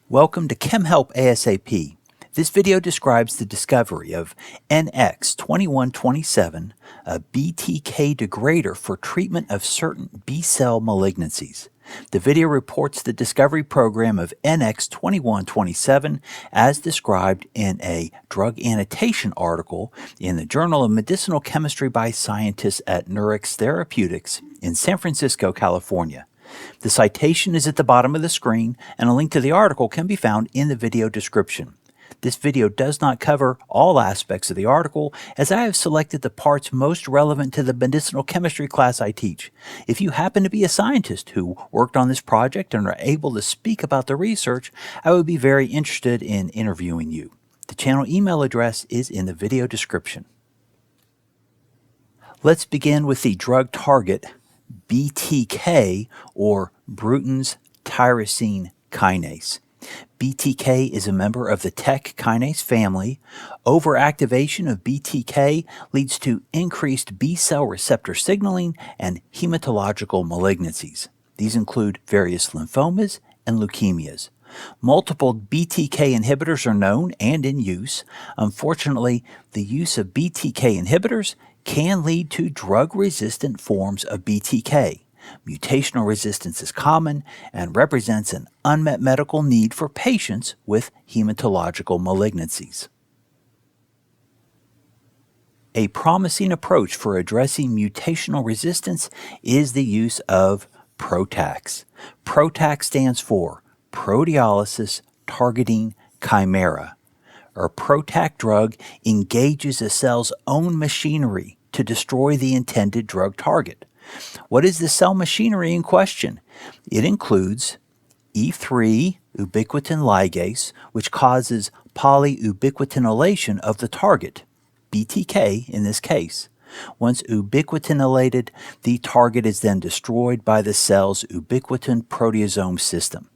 Welcome to ChemHelp ASAP. This video describes the discovery of NX-2127, a BTK degrader for treatment of certain B-cell malignancies. The video reports the discovery program of NX-2127 as described in a Drug Annotation article in the Journal of Medicinal Chemistry by scientists at Nurix Therapeutics in San Francisco, California. The citation is at the bottom of the screen, and a link to the article can be found in the video description. This video does not cover all aspects of the article, as I have selected the parts most relevant to the medicinal chemistry class I teach. If you happen to be a scientist who worked on this project and are able to speak about the research, I would be very interested in interviewing you. The channel email address is in the video description. Let's begin with the drug target BTK, or Bruton's tyrosine kinase. BTK is a member of the TEC kinase family. Overactivation of BTK leads to increased B-cell receptor signaling and hematological malignancies. These include various lymphomas and leukemias. Multiple BTK inhibitors are known and in use. Unfortunately, the use of BTK inhibitors can lead to drug-resistant forms of BTK. Mutational resistance is common and represents an unmet medical need for patients with hematological malignancies. A promising approach for addressing mutational resistance is the use of Protx. Protx stands for proteolysis targeting chimera. A Protx drug engages a cell's own machinery to destroy the intended drug target. What is the cell machinery in question? It includes E3 ubiquitin ligase, which causes polyubiquitinylation of the target, BTK in this case. Once ubiquitinated, the target is then destroyed by the cell's ubiquitin proteasome system.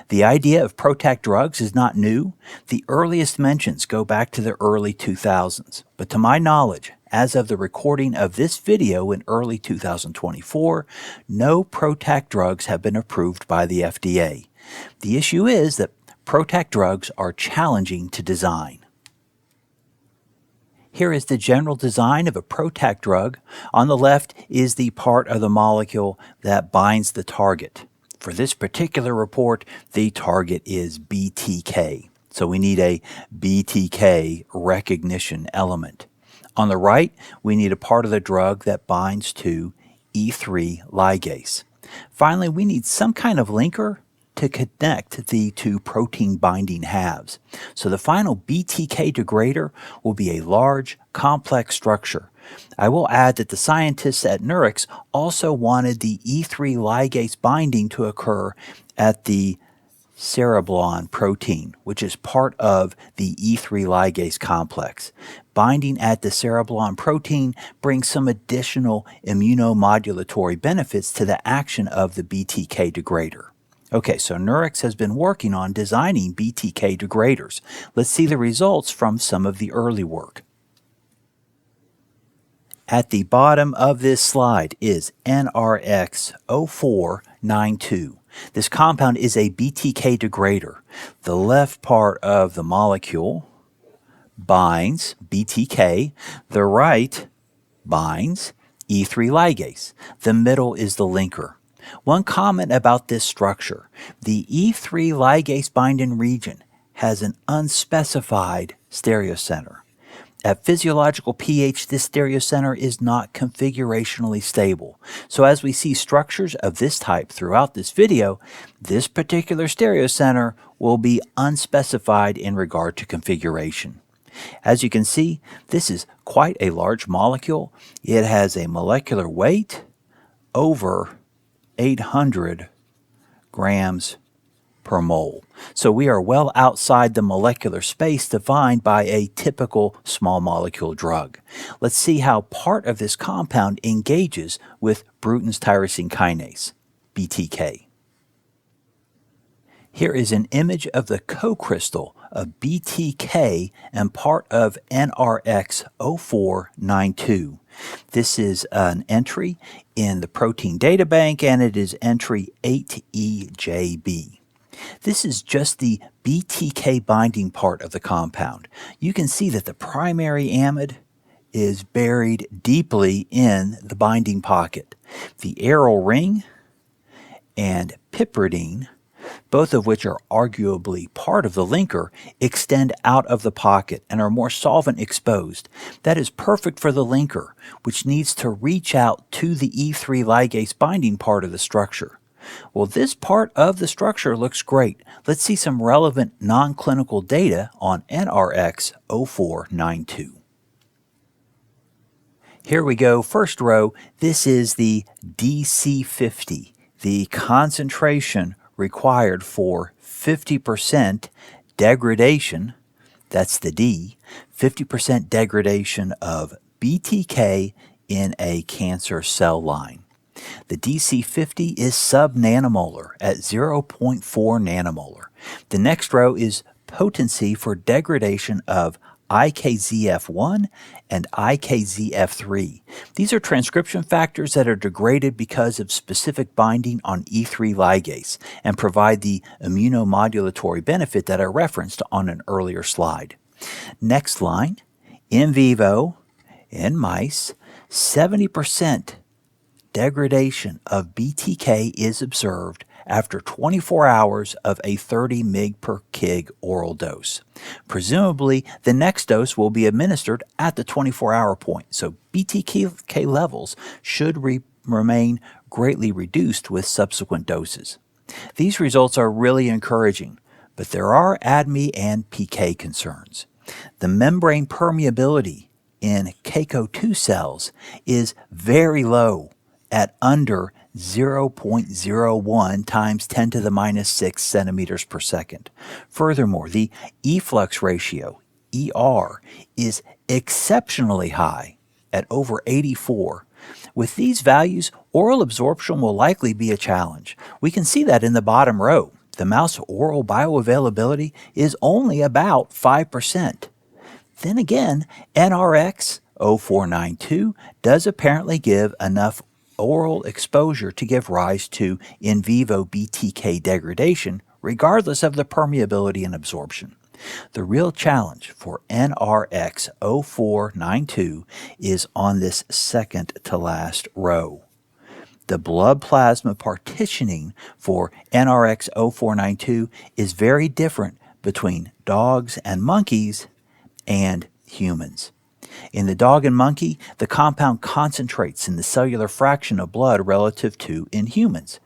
The idea of Protx drugs is not new. The earliest mentions go back to the early 2000s. But to my knowledge, as of the recording of this video in early 2024, no Protx drugs have been approved by the FDA. The issue is that Protx drugs are challenging to design. Here is the general design of a Protx drug. On the left is the part of the molecule that binds the target. For this particular report, the target is BTK. So we need a BTK recognition element. On the right, we need a part of the drug that binds to E3 ligase. Finally, we need some kind of linker to connect the two protein binding halves. So the final BTK degrader will be a large, complex structure. I will add that the scientists at Nurix also wanted the E3 ligase binding to occur at the cereblon protein, which is part of the E3 ligase complex. Binding at the cereblon protein brings some additional immunomodulatory benefits to the action of the BTK degrader. Okay, so Nurix has been working on designing BTK degraders. Let's see the results from some of the early work. At the bottom of this slide is NRX-0492. This compound is a BTK degrader. The left part of the molecule binds BTK. The right binds E3 ligase. The middle is the linker. One comment about this structure: the E3 ligase binding region has an unspecified stereocenter. At physiological pH, this stereocenter is not configurationally stable. So as we see structures of this type throughout this video, this particular stereocenter will be unspecified in regard to configuration. As you can see, this is quite a large molecule. It has a molecular weight over 800 grams per mole. So we are well outside the molecular space defined by a typical small molecule drug. Let's see how part of this compound engages with Bruton's tyrosine kinase, BTK. Here is an image of the Cocrystal of BTK and part of NRX-0492. This is an entry in the protein data bank, and it is entry 8EJB. This is just the BTK binding part of the compound. You can see that the primary amide is buried deeply in the binding pocket. The aryl ring and piperidine, both of which are arguably part of the linker, extend out of the pocket and are more solvent exposed. That is perfect for the linker, which needs to reach out to the E3 ligase binding part of the structure. Well, this part of the structure looks great. Let's see some relevant non-clinical data on NRX-0492. Here we go. First row, this is the DC50, the concentration required for 50% degradation, that's the D, 50% degradation of BTK in a cancer cell line. The DC50 is sub-nanomolar at 0.4 nanomolar. The next row is potency for degradation of IKZF1 and IKZF3. These are transcription factors that are degraded because of specific binding on E3 ligase and provide the immunomodulatory benefit that I referenced on an earlier slide. Next line, in vivo, in mice, 70% degradation of BTK is observed after 24 hours of a 30 mg per kg oral dose. Presumably, the next dose will be administered at the 24-hour point, so BTK levels should remain greatly reduced with subsequent doses. These results are really encouraging, but there are ADME and PK concerns. The membrane permeability in CACO2 cells is very low at under 0.01 times 10 to the minus 6 centimeters per second. Furthermore, the efflux ratio, ER, is exceptionally high at over 84. With these values, oral absorption will likely be a challenge. We can see that in the bottom row. The mouse oral bioavailability is only about 5%. Then again, NRX-0492 does apparently give enough oral exposure to give rise to in vivo BTK degradation, regardless of the permeability and absorption. The real challenge for NRX-0492 is on this second to last row. The blood plasma partitioning for NRX-0492 is very different between dogs and monkeys and humans. In the dog and monkey, the compound concentrates in the cellular fraction of blood relative to in humans.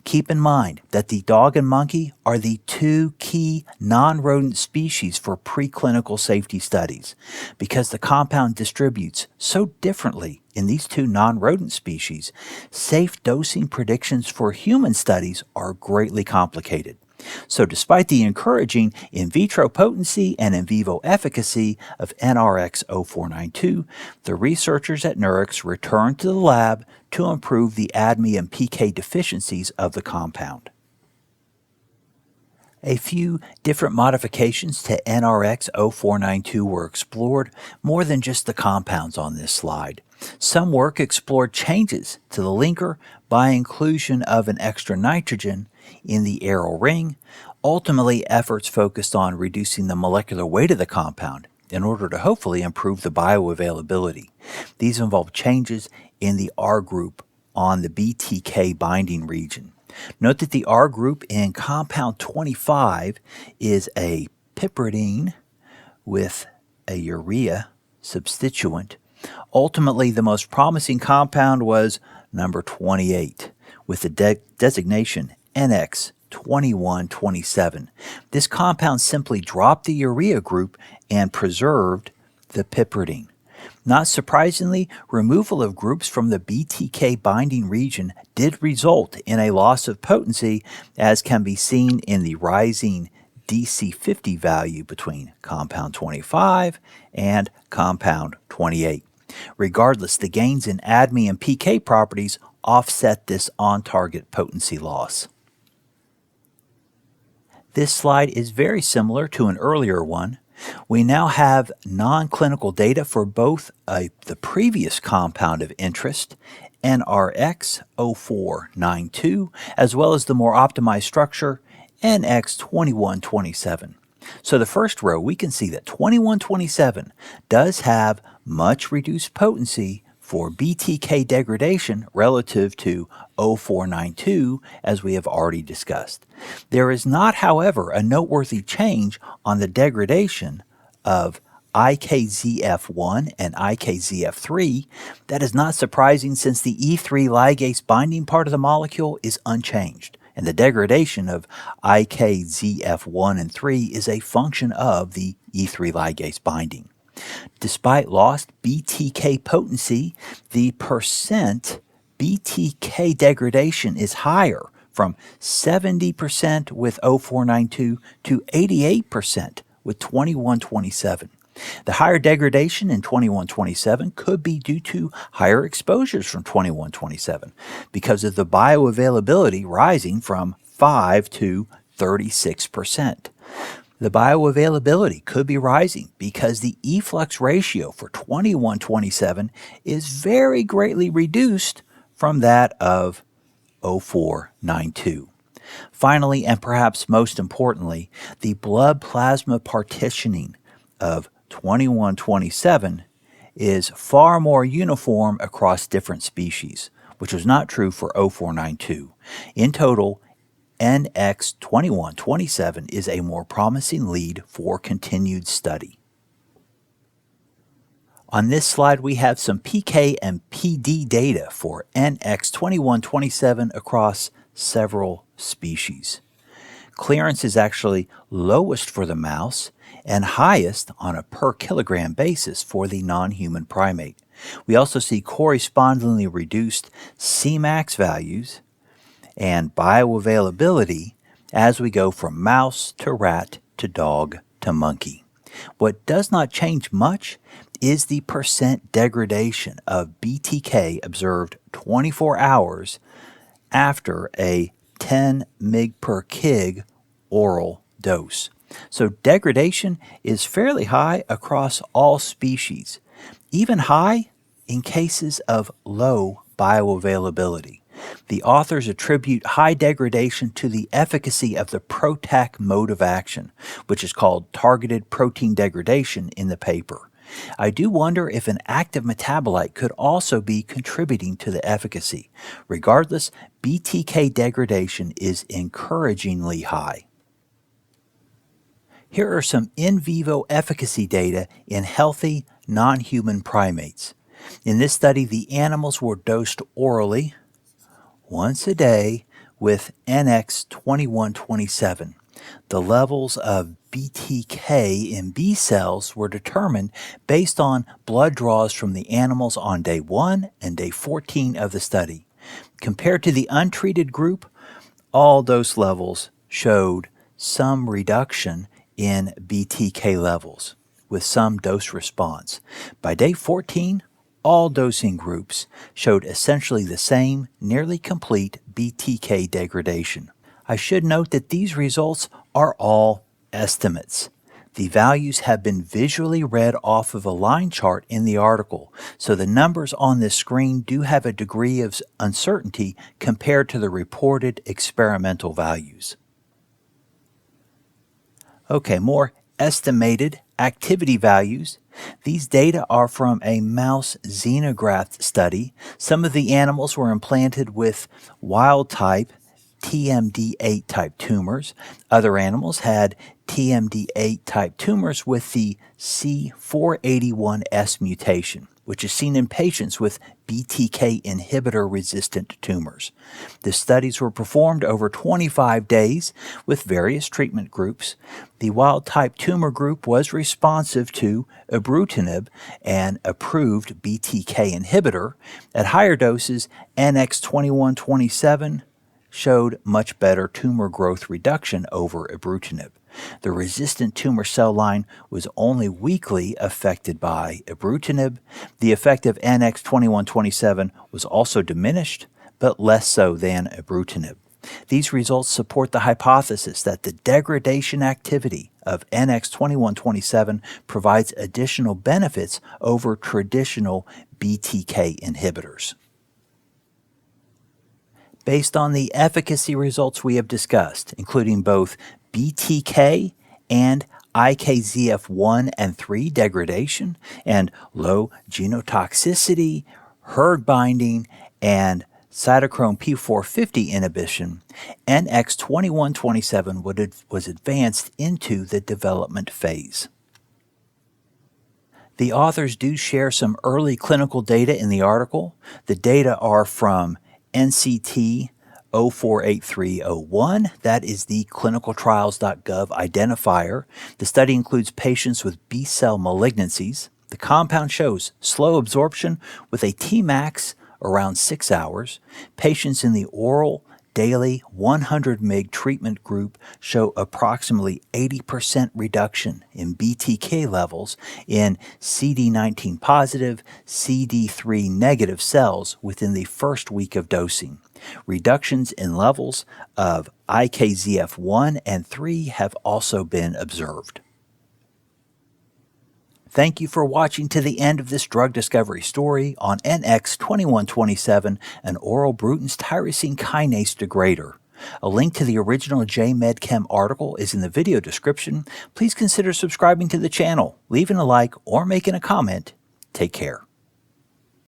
Keep in mind that the dog and monkey are the two key non-rodent species for preclinical safety studies. Because the compound distributes so differently in these two non-rodent species, safe dosing predictions for human studies are greatly complicated. So despite the encouraging in vitro potency and in vivo efficacy of NRX-0492, the researchers at Nurix returned to the lab to improve the ADME and PK deficiencies of the compound. A few different modifications to NRX-0492 were explored, more than just the compounds on this slide. Some work explored changes to the linker by inclusion of an extra nitrogen in the aryl ring. Ultimately, efforts focused on reducing the molecular weight of the compound in order to hopefully improve the bioavailability. These involve changes in the R group on the BTK binding region. Note that the R group in compound 25 is a piperidine with a urea substituent. Ultimately, the most promising compound was number 28 with the designation NX-2127. This compound simply dropped the urea group and preserved the piperidine. Not surprisingly, removal of groups from the BTK binding region did result in a loss of potency, as can be seen in the rising DC50 value between compound 25 and compound 28. Regardless, the gains in ADME and PK properties offset this on-target potency loss. This slide is very similar to an earlier one. We now have non-clinical data for both the previous compound of interest, NRX-0492, as well as the more optimized structure, NX-2127. So the first row, we can see that 2127 does have much reduced potency for BTK degradation relative to 0492, as we have already discussed. There is not, however, a noteworthy change on the degradation of IKZF1 and IKZF3. That is not surprising since the E3 ligase binding part of the molecule is unchanged, and the degradation of IKZF1 and 3 is a function of the E3 ligase binding. Despite lost BTK potency, the percent BTK degradation is higher, from 70% with 0492 to 88% with 2127. The higher degradation in 2127 could be due to higher exposures from 2127 because of the bioavailability rising from 5 to 36%. The bioavailability could be rising because the efflux ratio for 2127 is very greatly reduced from that of 0492. Finally, and perhaps most importantly, the blood-plasma partitioning of 2127 is far more uniform across different species, which was not true for 0492. In total, NX-2127 is a more promising lead for continued study. On this slide, we have some PK and PD data for NX-2127 across several species. Clearance is actually lowest for the mouse and highest on a per kilogram basis for the non-human primate. We also see correspondingly reduced Cmax values and bioavailability as we go from mouse to rat to dog to monkey. What does not change much is the percent degradation of BTK observed 24 hours after a 10 mg per kg oral dose. So degradation is fairly high across all species, even high in cases of low bioavailability. The authors attribute high degradation to the efficacy of the Protx mode of action, which is called targeted protein degradation in the paper. I do wonder if an active metabolite could also be contributing to the efficacy. Regardless, BTK degradation is encouragingly high. Here are some in vivo efficacy data in healthy non-human primates. In this study, the animals were dosed orally once a day with NX-2127. The levels of BTK in B cells were determined based on blood draws from the animals on day 1 and day 14 of the study. Compared to the untreated group, all dose levels showed some reduction in BTK levels, with some dose response. By day 14, all dosing groups showed essentially the same, nearly complete BTK degradation. I should note that these results are all estimates. The values have been visually read off of a line chart in the article, so the numbers on this screen do have a degree of uncertainty compared to the reported experimental values. Okay, more estimated activity values. These data are from a mouse xenograft study. Some of the animals were implanted with wild-type TMD8 type tumors. Other animals had TMD8 type tumors with the C481S mutation, which is seen in patients with BTK inhibitor resistant tumors. The studies were performed over 25 days with various treatment groups. The wild type tumor group was responsive to ibrutinib, an approved BTK inhibitor. At higher doses, NX-2127 showed much better tumor growth reduction over ibrutinib. The resistant tumor cell line was only weakly affected by ibrutinib. The effect of NX-2127 was also diminished, but less so than ibrutinib. These results support the hypothesis that the degradation activity of NX-2127 provides additional benefits over traditional BTK inhibitors. Based on the efficacy results we have discussed, including both BTK and IKZF1 and 3 degradation, and low genotoxicity, hERG binding, and cytochrome P450 inhibition, NX-2127 was advanced into the development phase. The authors do share some early clinical data in the article. The data are from NCT 048301. That is the clinicaltrials.gov identifier. The study includes patients with B-cell malignancies. The compound shows slow absorption with a Tmax around 6 hours. Patients in the oral daily 100 mg treatment group show approximately 80% reduction in BTK levels in CD19 positive, CD3 negative cells within the first week of dosing. Reductions in levels of IKZF1 and 3 have also been observed. Thank you for watching to the end of this drug discovery story on NX-2127, an oral Bruton's tyrosine kinase degrader. A link to the original JMedChem article is in the video description. Please consider subscribing to the channel, leaving a like, or making a comment. Take care.